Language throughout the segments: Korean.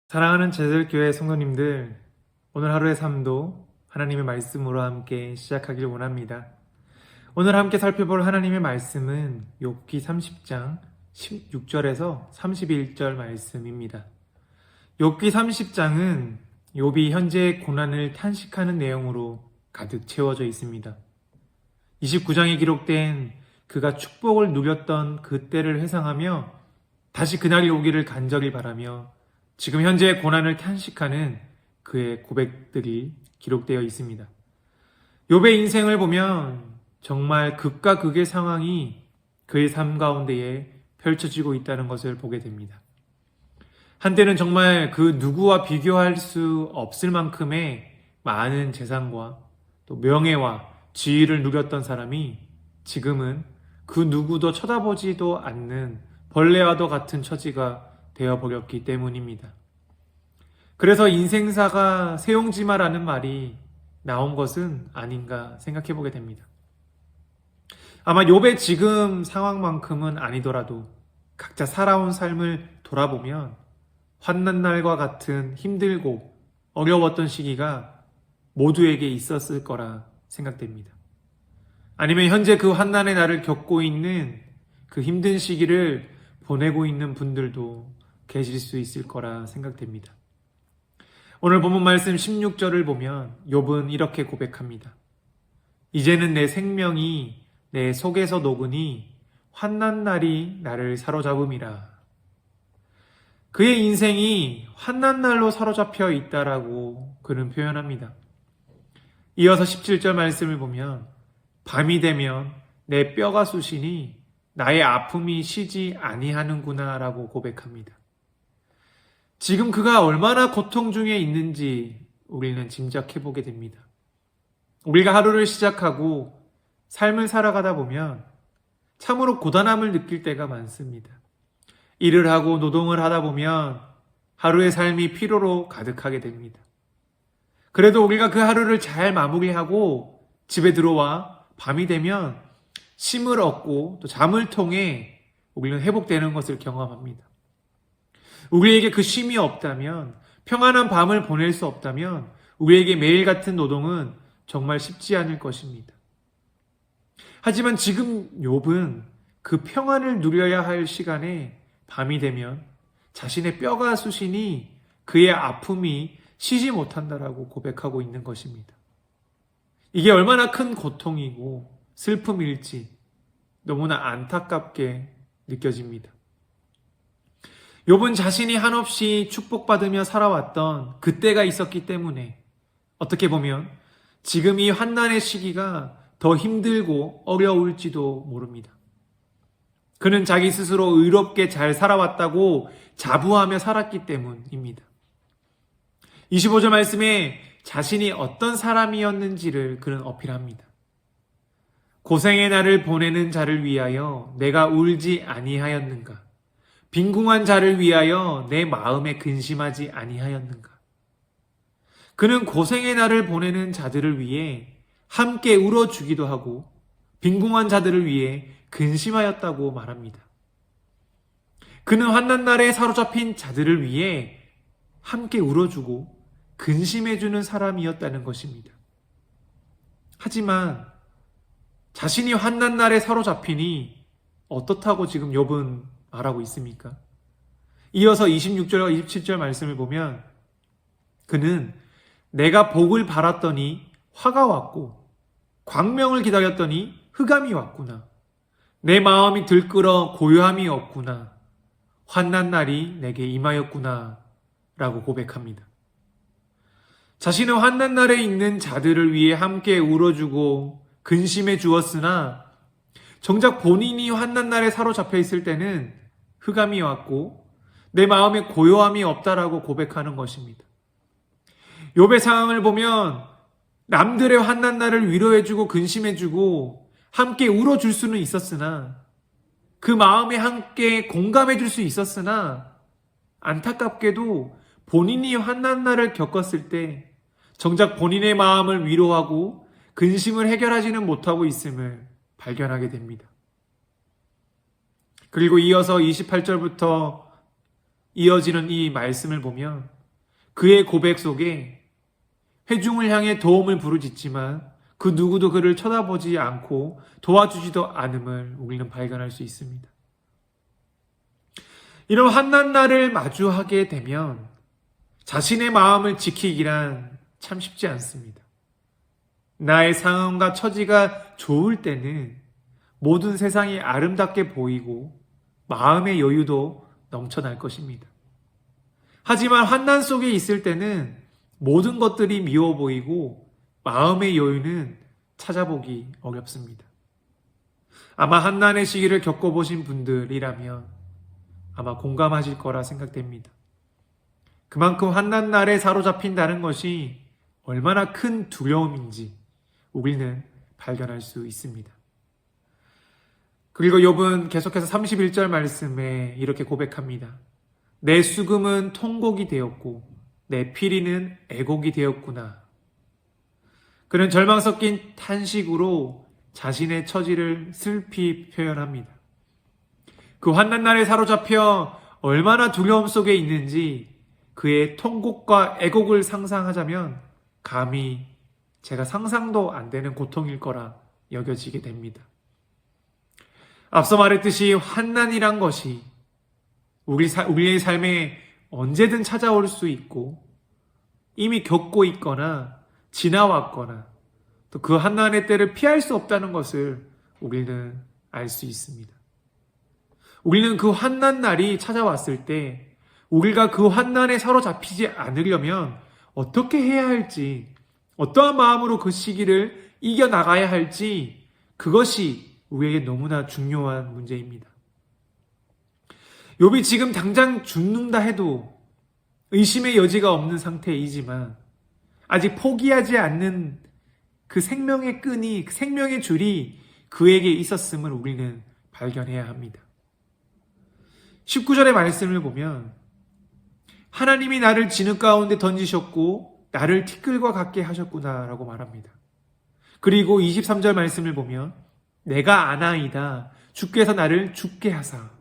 사랑하는 제들교회 성도님들, 오늘 하루의 삶도 하나님의 말씀으로 함께 시작하길 원합니다. 오늘 함께 살펴볼 하나님의 말씀은 욥기 30장 16절에서 31절 말씀입니다. 욥기 30장은 욥이 현재의 고난을 탄식하는 내용으로 가득 채워져 있습니다. 29장에 기록된 그가 축복을 누렸던 그때를 회상하며 다시 그날이 오기를 간절히 바라며 지금 현재의 고난을 탄식하는 그의 고백들이 기록되어 있습니다. 욥의 인생을 보면 정말 극과 극의 상황이 그의 삶 가운데에 펼쳐지고 있다는 것을 보게 됩니다. 한때는 정말 그 누구와 비교할 수 없을 만큼의 많은 재산과 또 명예와 지위를 누렸던 사람이 지금은 그 누구도 쳐다보지도 않는 벌레와도 같은 처지가 되어버렸기 때문입니다. 그래서 인생사가 세용지마라는 말이 나온 것은 아닌가 생각해보게 됩니다. 아마 욥의 지금 상황만큼은 아니더라도 각자 살아온 삶을 돌아보면 환난 날과 같은 힘들고 어려웠던 시기가 모두에게 있었을 거라 생각됩니다. 아니면 현재 그 환난의 날을 겪고 있는 그 힘든 시기를 보내고 있는 분들도 계실 수 있을 거라 생각됩니다. 오늘 본문 말씀 16절을 보면 욥은 이렇게 고백합니다. 이제는 내 생명이 내 속에서 녹으니 환난 날이 나를 사로잡음이라. 그의 인생이 환난 날로 사로잡혀 있다라고 그는 표현합니다. 이어서 17절 말씀을 보면 밤이 되면 내 뼈가 쑤시니 나의 아픔이 쉬지 아니하는구나 라고 고백합니다. 지금 그가 얼마나 고통 중에 있는지 우리는 짐작해보게 됩니다. 우리가 하루를 시작하고 삶을 살아가다 보면 참으로 고단함을 느낄 때가 많습니다. 일을 하고 노동을 하다 보면 하루의 삶이 피로로 가득하게 됩니다. 그래도 우리가 그 하루를 잘 마무리하고 집에 들어와 밤이 되면 쉼을 얻고 또 잠을 통해 우리는 회복되는 것을 경험합니다. 우리에게 그 쉼이 없다면, 평안한 밤을 보낼 수 없다면 우리에게 매일 같은 노동은 정말 쉽지 않을 것입니다. 하지만 지금 욥은 그 평안을 누려야 할 시간에 밤이 되면 자신의 뼈가 쑤시니 그의 아픔이 쉬지 못한다라고 고백하고 있는 것입니다. 이게 얼마나 큰 고통이고 슬픔일지 너무나 안타깝게 느껴집니다. 욥은 자신이 한없이 축복받으며 살아왔던 그때가 있었기 때문에 어떻게 보면 지금 이 환난의 시기가 더 힘들고 어려울지도 모릅니다. 그는 자기 스스로 의롭게 잘 살아왔다고 자부하며 살았기 때문입니다. 25절 말씀에 자신이 어떤 사람이었는지를 그는 어필합니다. 고생의 날을 보내는 자를 위하여 내가 울지 아니하였는가? 빈궁한 자를 위하여 내 마음에 근심하지 아니하였는가? 그는 고생의 날을 보내는 자들을 위해 함께 울어주기도 하고 빈궁한 자들을 위해 근심하였다고 말합니다. 그는 환난 날에 사로잡힌 자들을 위해 함께 울어주고 근심해주는 사람이었다는 것입니다. 하지만 자신이 환난 날에 사로잡히니 어떻다고 지금 욥은 말하고 있습니까? 이어서 26절과 27절 말씀을 보면 그는 내가 복을 바랐더니 화가 왔고 광명을 기다렸더니 흑암이 왔구나. 내 마음이 들끓어 고요함이 없구나. 환난 날이 내게 임하였구나 라고 고백합니다. 자신은 환난 날에 있는 자들을 위해 함께 울어주고 근심해 주었으나 정작 본인이 환난 날에 사로잡혀 있을 때는 흑암이 왔고 내 마음에 고요함이 없다라고 고백하는 것입니다. 욥의 상황을 보면 남들의 환난 날을 위로해주고 근심해주고 함께 울어줄 수는 있었으나 그 마음에 함께 공감해줄 수 있었으나 안타깝게도 본인이 환난 날을 겪었을 때 정작 본인의 마음을 위로하고 근심을 해결하지는 못하고 있음을 발견하게 됩니다. 그리고 이어서 28절부터 이어지는 이 말씀을 보면 그의 고백 속에 회중을 향해 도움을 부르짖지만 그 누구도 그를 쳐다보지 않고 도와주지도 않음을 우리는 발견할 수 있습니다. 이런 환난 날을 마주하게 되면 자신의 마음을 지키기란 참 쉽지 않습니다. 나의 상황과 처지가 좋을 때는 모든 세상이 아름답게 보이고 마음의 여유도 넘쳐날 것입니다. 하지만 환난 속에 있을 때는 모든 것들이 미워 보이고 마음의 여유는 찾아보기 어렵습니다. 아마 환난의 시기를 겪어보신 분들이라면 아마 공감하실 거라 생각됩니다. 그만큼 환난 날에 사로잡힌다는 것이 얼마나 큰 두려움인지 우리는 발견할 수 있습니다. 그리고 욥은 계속해서 31절 말씀에 이렇게 고백합니다. 내 수금은 통곡이 되었고 내 피리는 애곡이 되었구나. 그는 절망 섞인 탄식으로 자신의 처지를 슬피 표현합니다. 그 환난 날에 사로잡혀 얼마나 두려움 속에 있는지 그의 통곡과 애곡을 상상하자면 감히 제가 상상도 안 되는 고통일 거라 여겨지게 됩니다. 앞서 말했듯이 환난이란 것이 우리의 삶에 언제든 찾아올 수 있고 이미 겪고 있거나 지나왔거나 또 그 환난의 때를 피할 수 없다는 것을 우리는 알 수 있습니다. 우리는 그 환난 날이 찾아왔을 때 우리가 그 환난에 사로잡히지 않으려면 어떻게 해야 할지, 어떠한 마음으로 그 시기를 이겨나가야 할지 그것이 우리에게 너무나 중요한 문제입니다. 욥이 지금 당장 죽는다 해도 의심의 여지가 없는 상태이지만 아직 포기하지 않는 그 생명의 끈이, 그 생명의 줄이 그에게 있었음을 우리는 발견해야 합니다. 19절의 말씀을 보면 하나님이 나를 진흙 가운데 던지셨고 나를 티끌과 같게 하셨구나 라고 말합니다. 그리고 23절 말씀을 보면 내가 아나이다 주께서 나를 죽게 하사.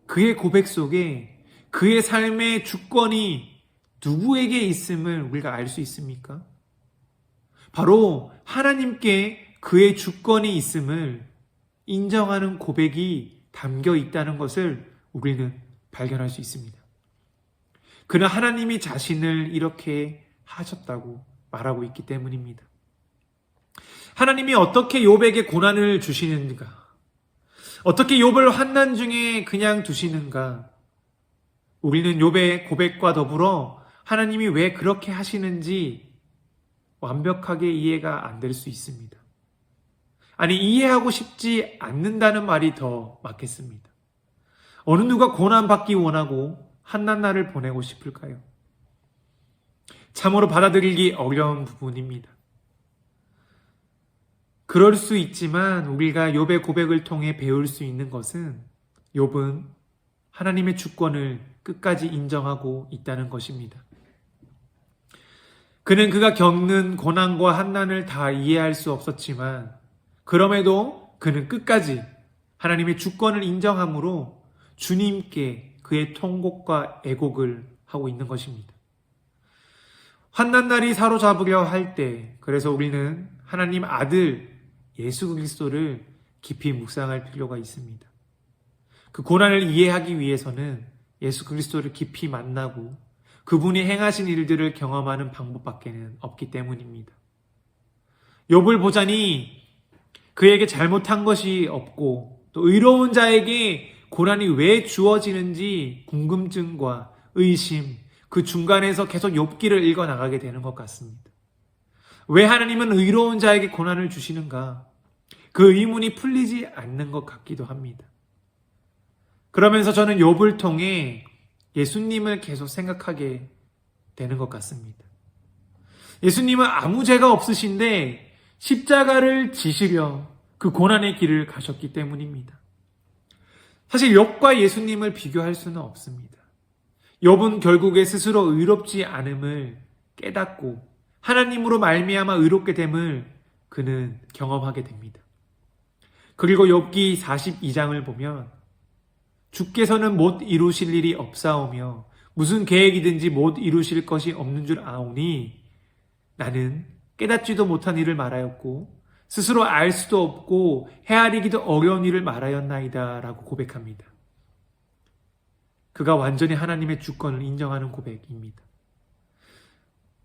그의 고백 속에 그의 삶의 주권이 누구에게 있음을 우리가 알 수 있습니까? 바로 하나님께 그의 주권이 있음을 인정하는 고백이 담겨 있다는 것을 우리는 발견할 수 있습니다. 그는 하나님이 자신을 이렇게 하셨다고 말하고 있기 때문입니다. 하나님이 어떻게 욥에게 고난을 주시는가? 어떻게 욥을 환난 중에 그냥 두시는가? 우리는 욥의 고백과 더불어 하나님이 왜 그렇게 하시는지 완벽하게 이해가 안 될 수 있습니다. 아니, 이해하고 싶지 않는다는 말이 더 맞겠습니다. 어느 누가 고난받기 원하고 환난날을 보내고 싶을까요? 참으로 받아들이기 어려운 부분입니다. 그럴 수 있지만 우리가 욥의 고백을 통해 배울 수 있는 것은 욥은 하나님의 주권을 끝까지 인정하고 있다는 것입니다. 그는 그가 겪는 고난과 환난을 다 이해할 수 없었지만 그럼에도 그는 끝까지 하나님의 주권을 인정함으로 주님께 그의 통곡과 애곡을 하고 있는 것입니다. 환난날이 사로잡으려 할 때 그래서 우리는 하나님 아들 예수 그리스도를 깊이 묵상할 필요가 있습니다. 그 고난을 이해하기 위해서는 예수 그리스도를 깊이 만나고 그분이 행하신 일들을 경험하는 방법밖에는 없기 때문입니다. 욥을 보자니 그에게 잘못한 것이 없고 또 의로운 자에게 고난이 왜 주어지는지 궁금증과 의심, 그 중간에서 계속 욥기를 읽어나가게 되는 것 같습니다. 왜 하나님은 의로운 자에게 고난을 주시는가? 그 의문이 풀리지 않는 것 같기도 합니다. 그러면서 저는 욥을 통해 예수님을 계속 생각하게 되는 것 같습니다. 예수님은 아무 죄가 없으신데 십자가를 지시려 그 고난의 길을 가셨기 때문입니다. 사실 욥과 예수님을 비교할 수는 없습니다. 욥은 결국에 스스로 의롭지 않음을 깨닫고 하나님으로 말미암아 의롭게 됨을 그는 경험하게 됩니다. 그리고 욥기 42장을 보면 주께서는 못 이루실 일이 없사오며 무슨 계획이든지 못 이루실 것이 없는 줄 아오니 나는 깨닫지도 못한 일을 말하였고 스스로 알 수도 없고 헤아리기도 어려운 일을 말하였나이다 라고 고백합니다. 그가 완전히 하나님의 주권을 인정하는 고백입니다.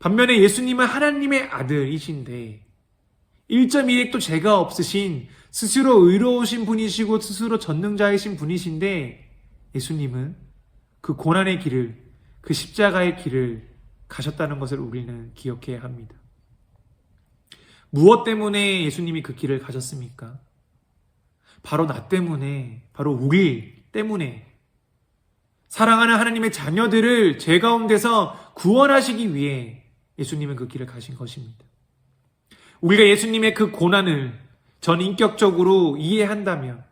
반면에 예수님은 하나님의 아들이신데 1.1핵도 죄가 없으신 스스로 의로우신 분이시고 스스로 전능자이신 분이신데 예수님은 그 고난의 길을, 그 십자가의 길을 가셨다는 것을 우리는 기억해야 합니다. 무엇 때문에 예수님이 그 길을 가셨습니까? 바로 나 때문에, 바로 우리 때문에 사랑하는 하나님의 자녀들을 죄 가운데서 구원하시기 위해 예수님은 그 길을 가신 것입니다. 우리가 예수님의 그 고난을 전인격적으로 이해한다면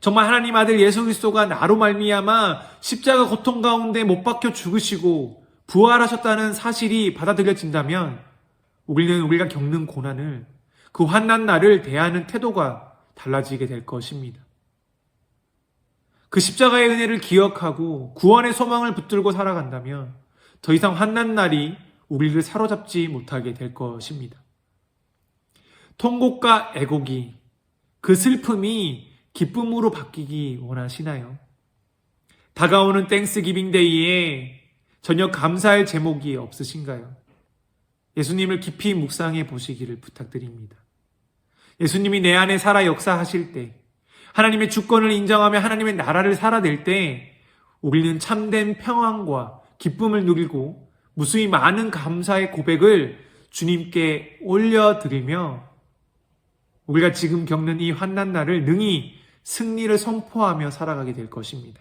정말 하나님 아들 예수 그리스도가 나로 말미암아 십자가 고통 가운데 못 박혀 죽으시고 부활하셨다는 사실이 받아들여진다면 우리는 우리가 겪는 고난을, 그 환난 날을 대하는 태도가 달라지게 될 것입니다. 그 십자가의 은혜를 기억하고 구원의 소망을 붙들고 살아간다면 더 이상 환난 날이 우리를 사로잡지 못하게 될 것입니다. 통곡과 애곡이, 그 슬픔이 기쁨으로 바뀌기 원하시나요? 다가오는 땡스기빙 데이에 전혀 감사할 제목이 없으신가요? 예수님을 깊이 묵상해 보시기를 부탁드립니다. 예수님이 내 안에 살아 역사하실 때, 하나님의 주권을 인정하며 하나님의 나라를 살아낼 때 우리는 참된 평안과 기쁨을 누리고 무수히 많은 감사의 고백을 주님께 올려드리며 우리가 지금 겪는 이 환난 날을 능히 승리를 선포하며 살아가게 될 것입니다.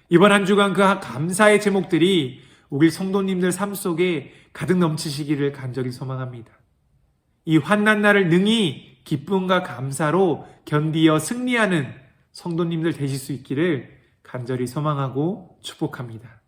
이번 한 주간 그 감사의 제목들이 우리 성도님들 삶 속에 가득 넘치시기를 간절히 소망합니다. 이 환난 날을 능히 기쁨과 감사로 견디어 승리하는 성도님들 되실 수 있기를 간절히 소망하고 축복합니다.